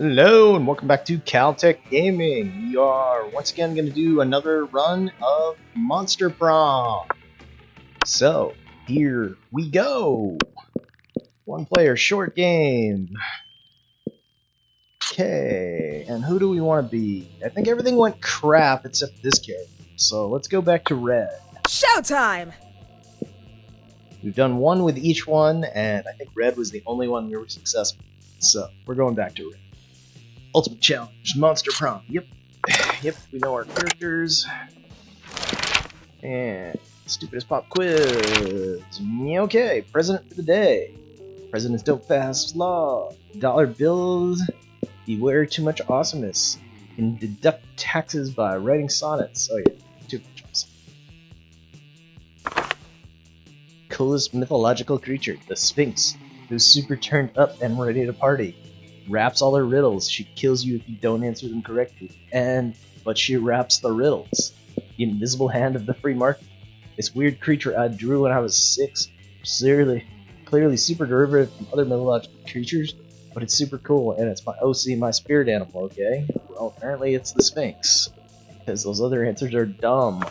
Hello and welcome back to Caltech Gaming. We are once again going to do another run of Monster Prom. So, here we go. One player short game. Okay, and who do we want to be? I think everything went crap except this character. So let's go back to Red. Showtime! We've done one with each one, and I think Red was the only one we were successful with. So, we're going back to Red. Ultimate Challenge, Monster Prom. Yep, we know our characters. And stupidest pop quiz. Okay, president for the day. Presidents don't pass law. Dollar bills. Beware too much awesomeness. Can deduct taxes by writing sonnets. Oh yeah, too much. Coolest mythological creature, the Sphinx, who's super turned up and ready to party. Raps all her riddles. She kills you if you don't answer them correctly. But she raps the riddles. The invisible hand of the free market. This weird creature I drew when I was 6. Clearly super derivative from other mythological creatures, but it's super cool, and it's my OC, my spirit animal, okay? Well, apparently it's the Sphinx, because those other answers are dumb.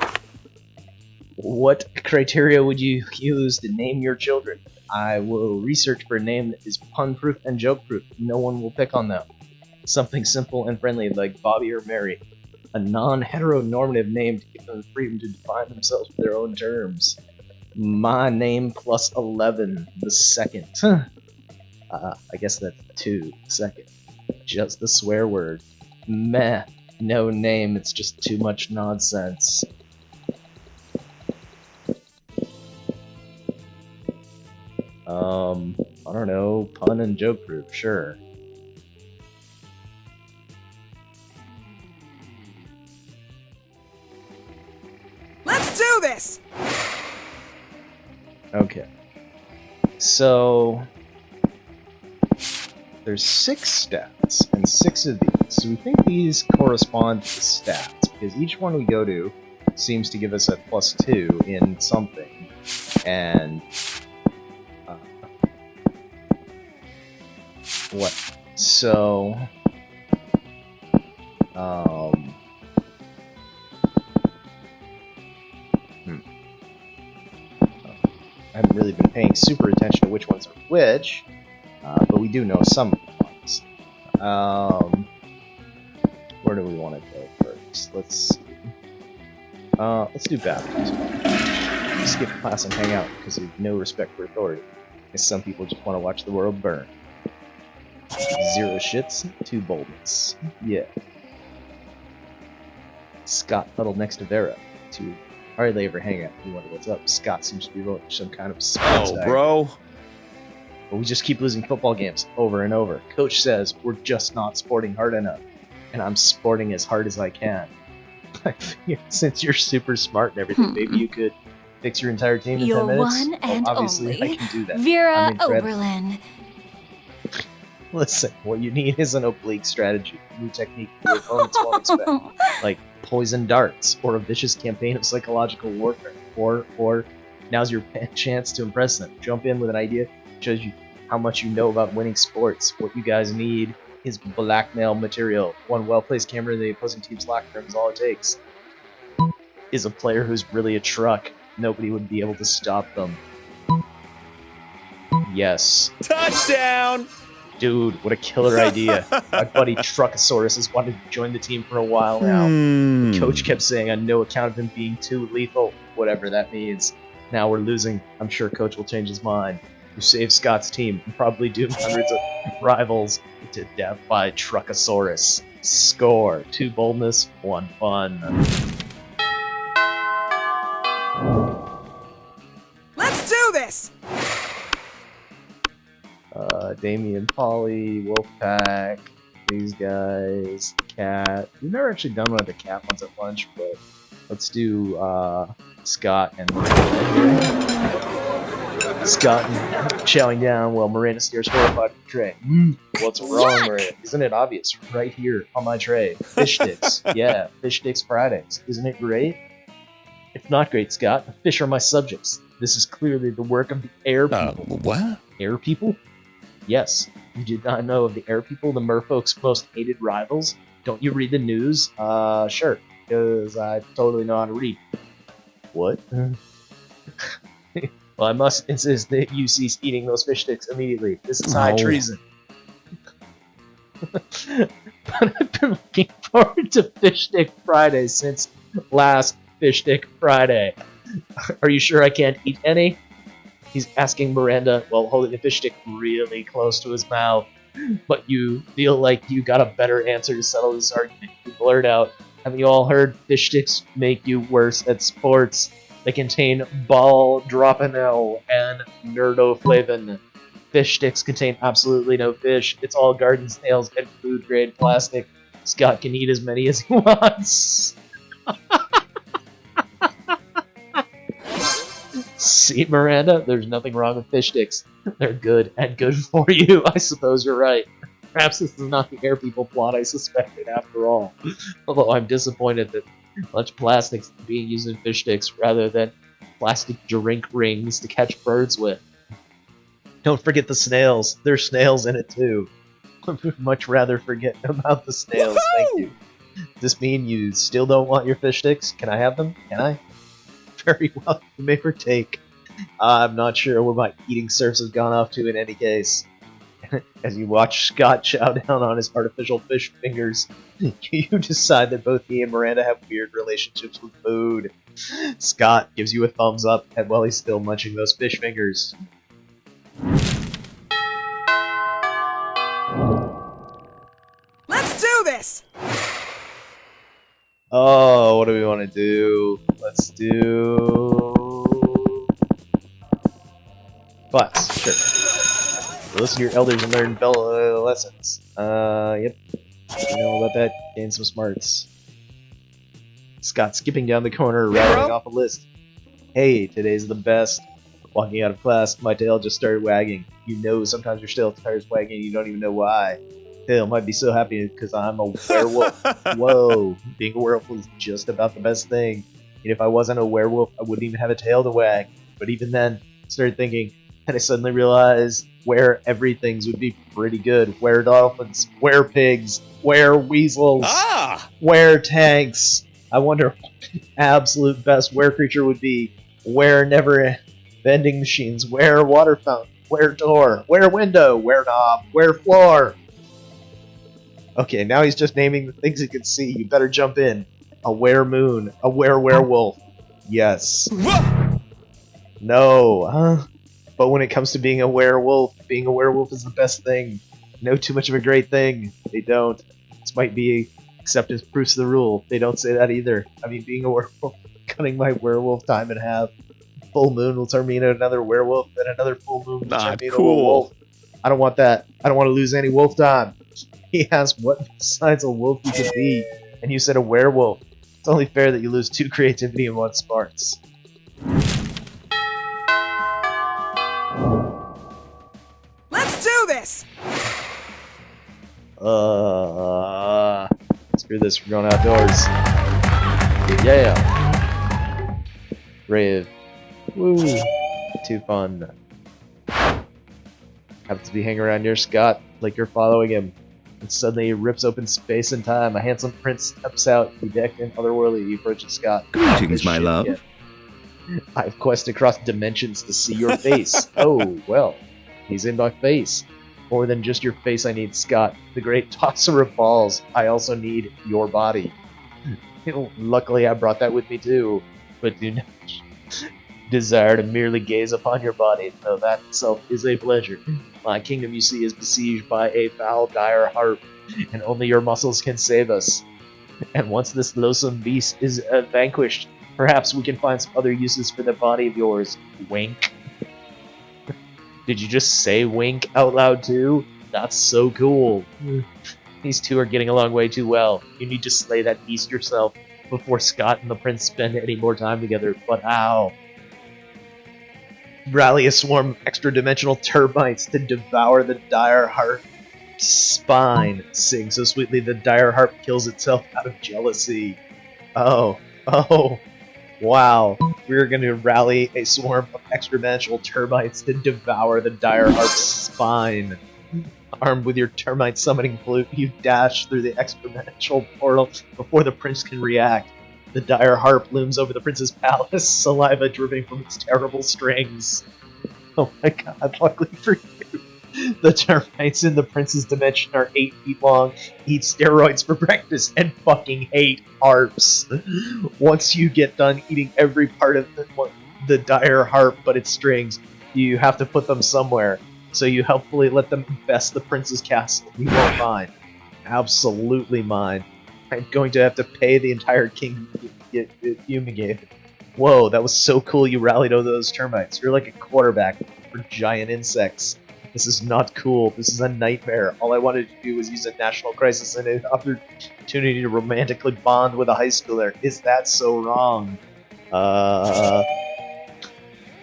What criteria would you use to name your children? I will research for a name that is pun-proof and joke-proof. No one will pick on them. Something simple and friendly like Bobby or Mary. A non-heteronormative name to give them the freedom to define themselves with their own terms. My name plus 11, the second. I guess that's 2, second. Just the swear word. Meh. No name, it's just too much nonsense. I don't know, pun and joke proof, sure. Let's do this! Okay. So there's 6 stats, and 6 of these. So we think these correspond to the stats, because each one we go to seems to give us a +2 in something. And what? So, I haven't really been paying super attention to which ones are which, but we do know some of the ones. Where do we want to go first? Let's do baptism. Skip class and hang out because of no respect for authority. Because some people just want to watch the world burn. 0 shits, 2 boldness. Yeah. Scott huddled next to Vera. To hardly ever hang out. We wonder what's up. Scott seems to be rolling some kind of sports act. Bro. But we just keep losing football games over and over. Coach says we're just not sporting hard enough. And I'm sporting as hard as I can. I figured since you're super smart and everything, maybe you could fix your entire team in 10 minutes. One and obviously, only I can do that. Vera Oberlin. Listen, what you need is an oblique strategy, a new technique your opponents won't expect, like poison darts, or a vicious campaign of psychological warfare, or now's your chance to impress them. Jump in with an idea that shows you how much you know about winning sports. What you guys need is blackmail material. One well-placed camera in the opposing team's locker room is all it takes. Is a player who's really a truck. Nobody would be able to stop them. Yes. Touchdown! Dude, what a killer idea. My buddy Truckosaurus has wanted to join the team for a while now. The coach kept saying on no account of him being too lethal, whatever that means. Now we're losing. I'm sure coach will change his mind. You saved Scott's team and probably doomed hundreds of rivals to death by Truckosaurus. Score. 2 boldness, 1 fun. Let's do this! Damien, Polly, Wolfpack, these guys, Cat. We've never actually done one with the Cat once at lunch, but let's do Scott and Scott chowing down while Miranda stares horrified at the tray. What's wrong, Miranda? Isn't it obvious? Right here on my tray. Fish sticks. Yeah, fish sticks Fridays. Isn't it great? It's not great, Scott. The fish are my subjects. This is clearly the work of the air people. What? Air people? Yes, You did not know of the air people, the merfolk's most hated rivals? Don't you read the news? Sure, because I totally know how to read. What? Well, I must insist that you cease eating those fish sticks immediately. This is high treason. But I've been looking forward to Fish Stick Friday since last Fish Stick Friday. Are you sure I can't eat any? He's asking Miranda while holding the fish stick really close to his mouth. But you feel like you got a better answer to settle this argument. You blurt out, "Have you all heard fish sticks make you worse at sports? They contain ball-dropanol and nerdoflavin. Fish sticks contain absolutely no fish. It's all garden snails and food-grade plastic. Scott can eat as many as he wants." See, Miranda, there's nothing wrong with fish sticks. They're good and good for you. I suppose you're right. Perhaps this is not the air people plot I suspected after all. Although I'm disappointed that much plastic's being used in fish sticks rather than plastic drink rings to catch birds with. Don't forget the snails. There's snails in it too. I would much rather forget about the snails, thank you. Does this mean you still don't want your fish sticks? Can I have them? Can I? Very well, you may partake. I'm not sure where my eating service has gone off to in any case. As you watch Scott chow down on his artificial fish fingers, you decide that both he and Miranda have weird relationships with food. Scott gives you a thumbs up while he's still munching those fish fingers. Let's do this! Oh, what do we want to do? Let's do... class, sure. Listen to your elders and learn lessons. Yep. You know about that. Gain some smarts. Scott skipping down the corner, rattling off a list. Hey, today's the best. Walking out of class, my tail just started wagging. You know sometimes your tail's wagging and you don't even know why. Tail might be so happy because I'm a werewolf. Whoa, being a werewolf is just about the best thing. And if I wasn't a werewolf, I wouldn't even have a tail to wag. But even then, I started thinking, and I suddenly realized where everything's would be pretty good. Were dolphins, were pigs, were weasels, were tanks. I wonder what the absolute best were creature would be. Where never vending machines, where water fountain, where door, where window, where knob, where floor. Okay, now he's just naming the things he can see. You better jump in. A were-moon. A were-werewolf. Yes. No. Huh? But when it comes to being a werewolf is the best thing. No too much of a great thing. They don't. This might be acceptance proofs of the rule. They don't say that either. I mean, being a werewolf, cutting my werewolf time in half. Full moon will turn me into another werewolf, then another full moon will turn me into a wolf. I don't want that. I don't want to lose any wolf time. He asked what besides a wolf you could be, and you said a werewolf. It's only fair that you lose 2 creativity and 1 smarts. Let's do this! Screw this, we're going outdoors. Yeah! Brave. Woo! Too fun. Happens to be hanging around near Scott, like you're following him. And suddenly he rips open space and time. A handsome prince steps out, bedecked and otherworldly. He approaches Scott. Greetings, my love. Yet. I've quested across dimensions to see your face. Oh, well, he's in my face. More than just your face I need, Scott. The great tosser of balls. I also need your body. Luckily, I brought that with me too. But do not desire to merely gaze upon your body, though that itself is a pleasure. My kingdom, you see, is besieged by a foul, dire harp, and only your muscles can save us. And once this loathsome beast is vanquished, perhaps we can find some other uses for the body of yours. Wink. Did you just say wink out loud too? That's so cool. These two are getting along way too well. You need to slay that beast yourself before Scott and the prince spend any more time together. But how? Rally a swarm of extra-dimensional termites to devour the dire harp spine. Sing so sweetly the dire harp kills itself out of jealousy. Oh, wow. We're going to rally a swarm of extra-dimensional termites to devour the dire harp's spine. Armed with your termite summoning flute, you dash through the exponential portal before the prince can react. The dire harp looms over the prince's palace, saliva dripping from its terrible strings. Oh my god, luckily for you, the termites in the prince's dimension are 8 feet long, eat steroids for breakfast, and fucking hate harps. Once you get done eating every part of the dire harp but its strings, you have to put them somewhere. So you helpfully let them infest the prince's castle. You won't mind. Absolutely mind. I'm going to have to pay the entire kingdom to get it fumigated. Whoa, that was so cool you rallied over those termites. You're like a quarterback for giant insects. This is not cool. This is a nightmare. All I wanted to do was use a national crisis and an opportunity to romantically bond with a high schooler. Is that so wrong?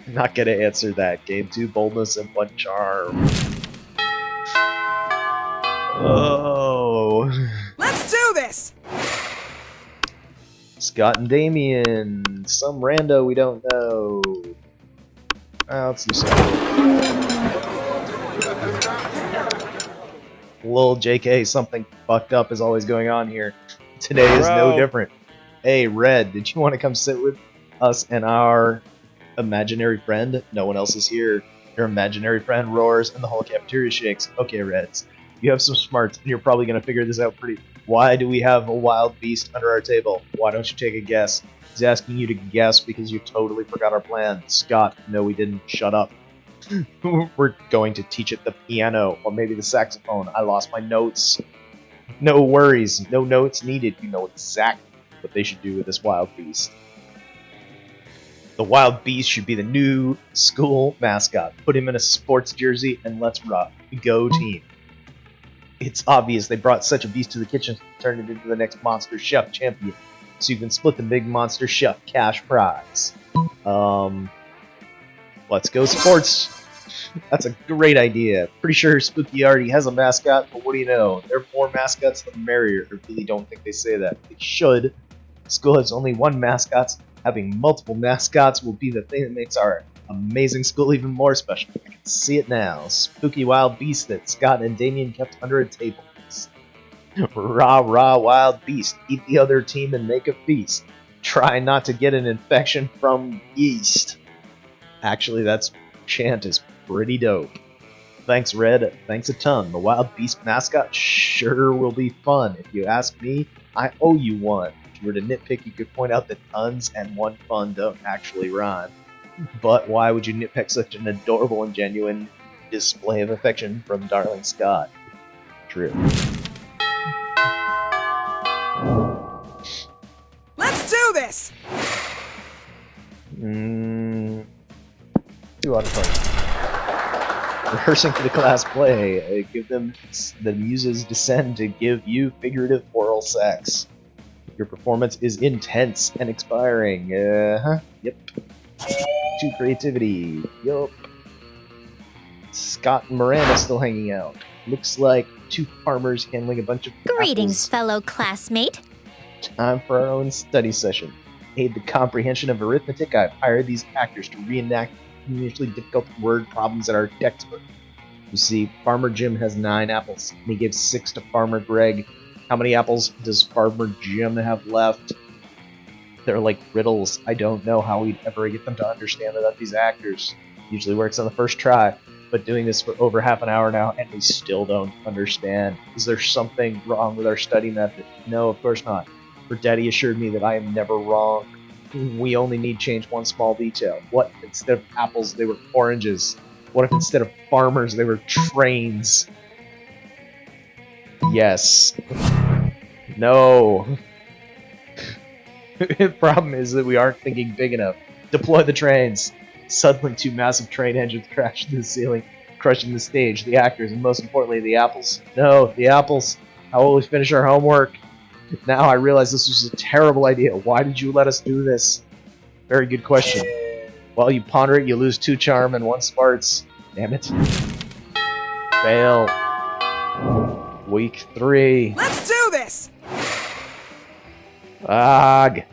Not gonna answer that. Game 2, boldness and 1 charm. Oh. Let's do this! Scott and Damien. Some rando we don't know. Let's do something. Lol, JK, something fucked up is always going on here. Today is no different. Hey, Red, did you want to come sit with us and our imaginary friend? No one else is here. Your imaginary friend roars and the whole cafeteria shakes. Okay, Reds, you have some smarts and you're probably going to figure this out pretty... Why do we have a wild beast under our table? Why don't you take a guess? He's asking you to guess because you totally forgot our plan. Scott, no we didn't. Shut up. We're going to teach it the piano, or maybe the saxophone. I lost my notes. No worries, no notes needed. You know exactly what they should do with this wild beast. The wild beast should be the new school mascot. Put him in a sports jersey and let's rock. Go team. It's obvious they brought such a beast to the kitchen to turn it into the next Monster Chef champion. So you can split the big Monster Chef cash prize. Let's go sports. That's a great idea. Pretty sure Spooky already has a mascot, but what do you know? There are more mascots the merrier. I really don't think they say that. They should. School has only one mascot. Having multiple mascots will be the thing that makes our amazing school even more special. I can see it now. Spooky wild beast that Scott and Damien kept under a table. Rah rah wild beast. Eat the other team and make a feast. Try not to get an infection from yeast. Actually, that chant is pretty dope. Thanks, Red. Thanks a ton. The wild beast mascot sure will be fun. If you ask me, I owe you one. If you were to nitpick, you could point out that tons and one fun don't actually rhyme. But why would you nitpick such an adorable and genuine display of affection from darling Scott? True. Let's do this! 2 out of 20. Rehearsing for the class play. Give them the muses descend to give you figurative oral sex. Your performance is intense and expiring. Yep. 2 creativity. Yup. Scott and Miranda still hanging out. Looks like 2 farmers handling a bunch of Greetings, apples. fellow classmate. Time for our own study session. Aid the comprehension of arithmetic. I've hired these actors to reenact usually difficult word problems in our textbook. You see, Farmer Jim has 9 apples, and he gives 6 to Farmer Greg. How many apples does Farmer Jim have left? They're like riddles. I don't know how we'd ever get them to understand without these actors. Usually works on the first try, but doing this for over half an hour now, and we still don't understand. Is there something wrong with our study method? No, of course not. For Daddy assured me that I am never wrong. We only need change one small detail. What if instead of apples they were oranges? What if instead of farmers they were trains? Yes. No. The problem is that we aren't thinking big enough. Deploy the trains. Suddenly 2 massive train engines crash into the ceiling, crushing the stage, the actors, and most importantly the apples. No, the apples. How will we finish our homework? Now I realize this was a terrible idea. Why did you let us do this? Very good question. While you ponder it, you lose 2 charm and 1 smarts. Damn it. Fail. Week 3. Let's do this! Ugh.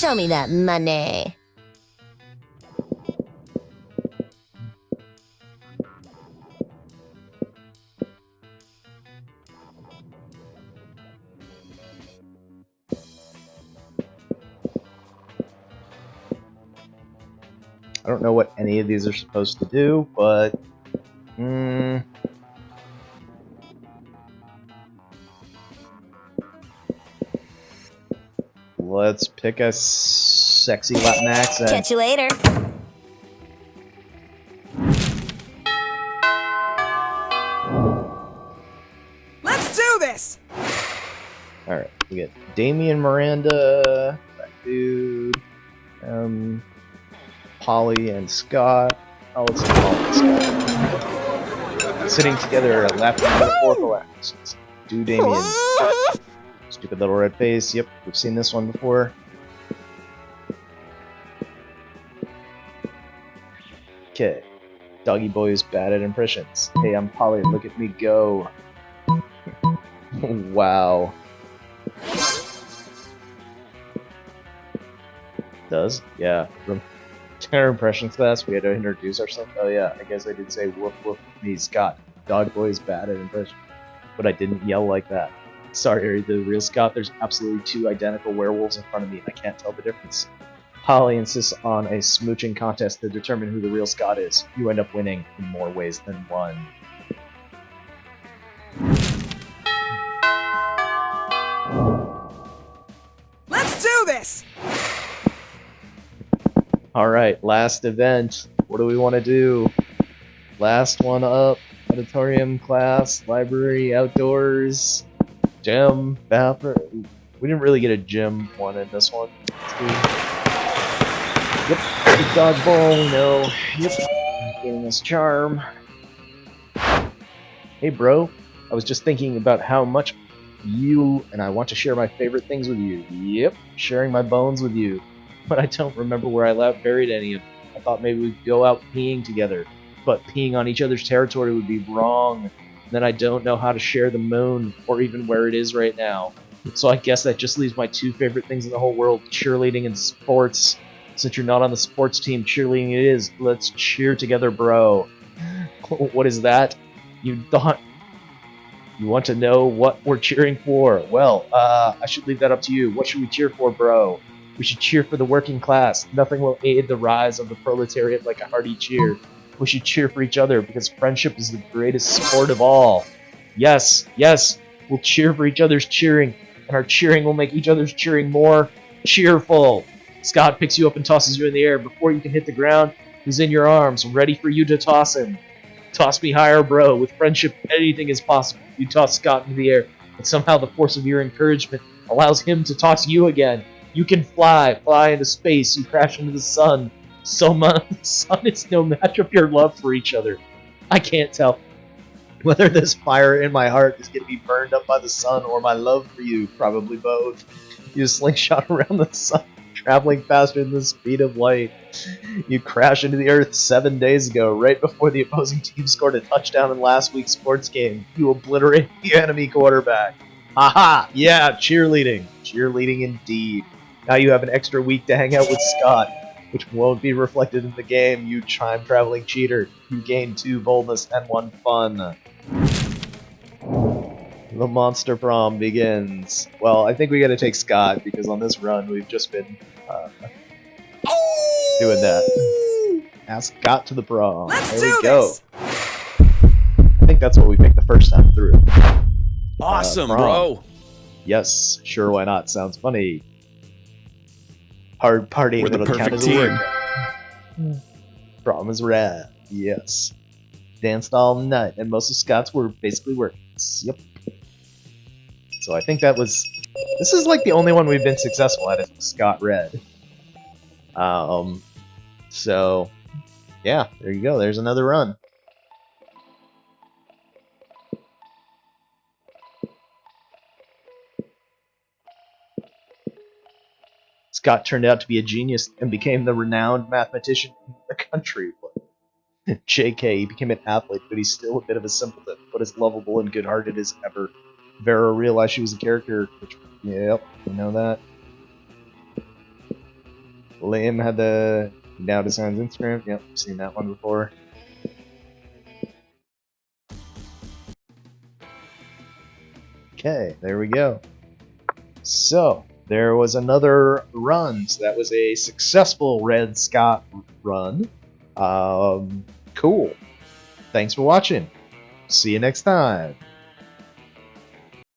Show me that money. I don't know what any of these are supposed to do, but let's pick a sexy Latin accent. Catch you later. Let's do this! Alright, we get Damien Miranda, that dude, Polly and Scott. Oh, let's do Polly and Scott. Sitting together, laughing metaphorical acts. Let's do Damien. Stupid little red face. Yep, we've seen this one before. Okay. Doggy Boy's bad at impressions. Hey, I'm Polly. Look at me go. Wow. Does? Yeah. From our impressions class, we had to introduce ourselves. Oh yeah, I guess I did say woof woof me, Scott. Dog Boy's bad at impressions. But I didn't yell like that. Sorry, the real Scott. There's absolutely two identical werewolves in front of me, and I can't tell the difference. Polly insists on a smooching contest to determine who the real Scott is. You end up winning in more ways than one. Let's do this! Alright, last event. What do we want to do? Last one up. Auditorium, class, library, outdoors, gym, bathroom. We didn't really get a gym one in this one. Let's do... Yep, big dodgeball, we know. Yep, getting this charm. Hey bro, I was just thinking about how much you and I want to share my favorite things with you. Yep, sharing my bones with you. But I don't remember where I left buried any of them. I thought maybe we'd go out peeing together. But peeing on each other's territory would be wrong. Then I don't know how to share the moon, or even where it is right now. So I guess that just leaves my two favorite things in the whole world, cheerleading and sports. Since you're not on the sports team, cheerleading it is. Let's cheer together, bro. What is that? You thought... You want to know what we're cheering for? Well, I should leave that up to you. What should we cheer for, bro? We should cheer for the working class. Nothing will aid the rise of the proletariat like a hearty cheer. We should cheer for each other because friendship is the greatest sport of all. Yes, yes, we'll cheer for each other's cheering, and our cheering will make each other's cheering more cheerful. Scott picks you up and tosses you in the air. Before you can hit the ground, he's in your arms, ready for you to toss him. Toss me higher, bro. With friendship, anything is possible. You toss Scott into the air, but somehow the force of your encouragement allows him to toss you again. You can fly into space. You crash into the sun. The sun is no match of your love for each other. I can't tell whether this fire in my heart is going to be burned up by the sun or my love for you. Probably both. You slingshot around the sun, traveling faster than the speed of light. You crashed into the earth 7 days ago, right before the opposing team scored a touchdown in last week's sports game. You obliterated the enemy quarterback. Haha! Yeah, cheerleading. Cheerleading indeed. Now you have an extra week to hang out with Scott, which won't be reflected in the game, you time-traveling cheater. You gain 2 boldness and 1 fun. The monster prom begins. Well, I think we gotta take Scott, because on this run we've just been doing that. Ask Scott to the prom. Let's there we do go. this! I think that's what we picked the first time through. Awesome, prom. bro. Yes, sure, why not? Sounds funny. Hard partying We're the that'll count perfect as a team. workout. Prom is rad. Yes. Danced all night, and most of Scott's were basically workouts. Yep. So I think that was... This is like the only one we've been successful at, is Scott Red. So, yeah, there you go. There's another run. Scott turned out to be a genius and became the renowned mathematician in the country. JK, he became an athlete, but he's still a bit of a simpleton, but as lovable and good-hearted as ever. Vera realized she was a character, which, yep, you know that. Liam had the now designs Instagram. Yep, seen that one before. Okay, there we go. So there was another run. So that was a successful Red Scott run. Cool. Thanks for watching. See you next time.